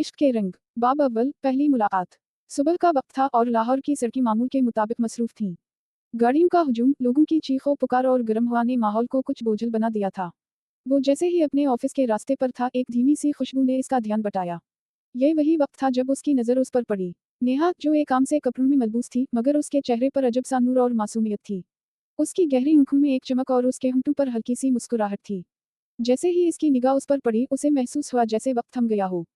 इश्क के रंग। बाब अव्वल, पहली मुलाकात। सुबह का वक्त था और लाहौर की सड़कें मामूल के मुताबिक मसरूफ थीं। गाड़ियों का हुजूम, लोगों की चीखों पुकार और गर्म हवा ने माहौल को कुछ बोझिल बना दिया था। वो जैसे ही अपने ऑफिस के रास्ते पर था, एक धीमी सी खुशबू ने इसका ध्यान बटाया। यह वही वक्त था जब उसकी नज़र उस पर पड़ी। नेहा, जो एक आम से कपड़ों में मलबूस थी, मगर उसके चेहरे पर अजब सा नूर और मासूमियत थी। उसकी गहरी आंखों में एक चमक और उसके होंठों पर हल्की सी मुस्कुराहट थी। जैसे ही इसकी निगाह उस पर पड़ी, उसे महसूस हुआ जैसे वक्त थम गया हो।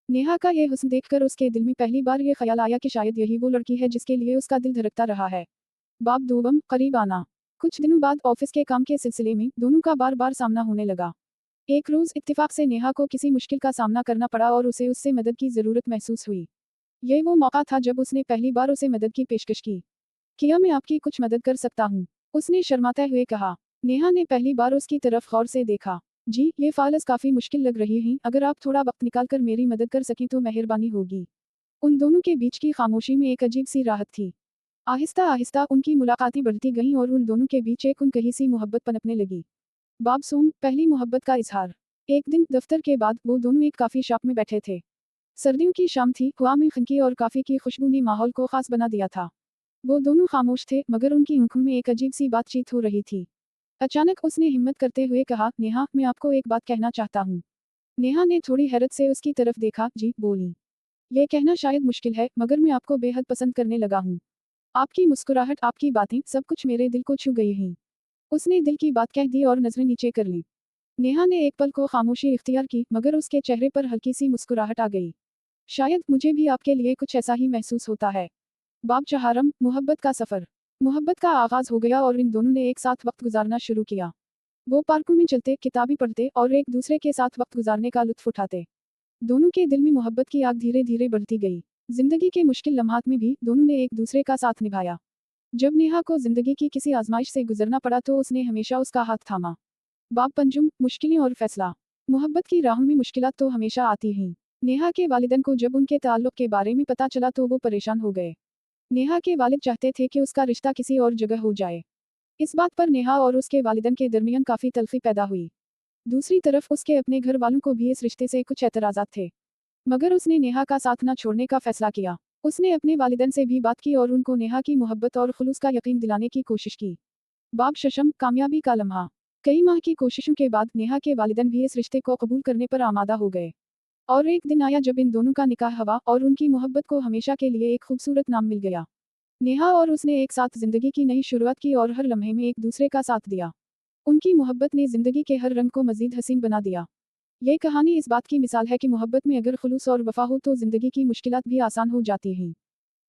नेहा का ये हुस्न देखकर उसके दिल में पहली बार ये ख्याल आया कि शायद यही वो लड़की है जिसके लिए उसका दिल धड़कता रहा है। बाब दूबम, करीब आना। कुछ दिनों बाद ऑफिस के काम के सिलसिले में दोनों का बार बार सामना होने लगा। एक रोज इत्तेफाक से नेहा को किसी मुश्किल का सामना करना पड़ा और उसे उससे मदद की जरूरत महसूस हुई। ये वो मौका था जब उसने पहली बार उसे मदद की पेशकश की। क्या मैं आपकी कुछ मदद कर सकता हूँ? उसने शर्माते हुए कहा। नेहा ने पहली बार उसकी तरफ गौर से देखा। जी, ये फाइल्स काफी मुश्किल लग रही हैं, अगर आप थोड़ा वक्त निकालकर मेरी मदद कर सकें तो मेहरबानी होगी। उन दोनों के बीच की खामोशी में एक अजीब सी राहत थी। आहिस्ता आहिस्ता उनकी मुलाकातें बढ़ती गईं और उन दोनों के बीच एक उनकही सी मोहब्बत पनपने लगी। बाब सोम, पहली मोहब्बत का इजहार। एक दिन दफ्तर के बाद वो दोनों एक काफी शॉप में बैठे थे। सर्दियों की शाम थी, हवा में खनकी और काफी की खुशबू ने माहौल को खास बना दिया था। वो दोनों खामोश थे, मगर उनकी आंखों में एक अजीब सी बातचीत हो रही थी। अचानक उसने हिम्मत करते हुए कहा, नेहा, मैं आपको एक बात कहना चाहता हूँ। नेहा ने थोड़ी हैरत से उसकी तरफ देखा। जी, बोली। ये कहना शायद मुश्किल है, मगर मैं आपको बेहद पसंद करने लगा हूँ। आपकी मुस्कुराहट, आपकी बातें, सब कुछ मेरे दिल को छू गई हैं। उसने दिल की बात कह दी और नजरें नीचे कर ली। नेहा ने एक पल को खामोशी इख्तियार की, मगर उसके चेहरे पर हल्की सी मुस्कुराहट आ गई। शायद मुझे भी आपके लिए कुछ ऐसा ही महसूस होता है। बाब चहारम, मोहब्बत का सफर। मोहब्बत का आगाज हो गया और इन दोनों ने एक साथ वक्त गुजारना शुरू किया। वो पार्कों में चलते, किताबें पढ़ते और एक दूसरे के साथ वक्त गुजारने का लुत्फ उठाते। दोनों के दिल में मोहब्बत की आग धीरे धीरे बढ़ती गई। जिंदगी के मुश्किल लम्हात में भी दोनों ने एक दूसरे का साथ निभाया। जब नेहा को जिंदगी की किसी आजमाइश से गुजरना पड़ा तो उसने हमेशा उसका हाथ थामा। बाब पंजुम, मुश्किलें और फैसला। मोहब्बत की राहों में मुश्किलात तो हमेशा आती हैं। नेहा के वालिदैन को जब उनके ताल्लुक के बारे में पता चला तो वो परेशान हो गए। नेहा के वालिद चाहते थे कि उसका रिश्ता किसी और जगह हो जाए। इस बात पर नेहा और उसके वालिदैन के दरमियान काफी तल्खी पैदा हुई। दूसरी तरफ उसके अपने घर वालों को भी इस रिश्ते से कुछ एतराजात थे। मगर उसने नेहा का साथ न छोड़ने का फैसला किया। उसने अपने वालिदैन से भी बात की और उनको नेहा की मोहब्बत और खुलूस का यकीन दिलाने की कोशिश की। बाब शशम, कामयाबी का लम्हा। कई माह की कोशिशों के बाद नेहा के वालिदैन भी इस रिश्ते को कबूल करने पर आमादा हो गए। और एक दिन आया जब इन दोनों का निकाह हुआ और उनकी मोहब्बत को हमेशा के लिए एक खूबसूरत नाम मिल गया। नेहा और उसने एक साथ जिंदगी की नई शुरुआत की और हर लम्हे में एक दूसरे का साथ दिया। उनकी मोहब्बत ने जिंदगी के हर रंग को मजीद हसीन बना दिया। ये कहानी इस बात की मिसाल है कि मोहब्बत में अगर खुलूस और वफा हो तो जिंदगी की मुश्किलात भी आसान हो जाती हैं।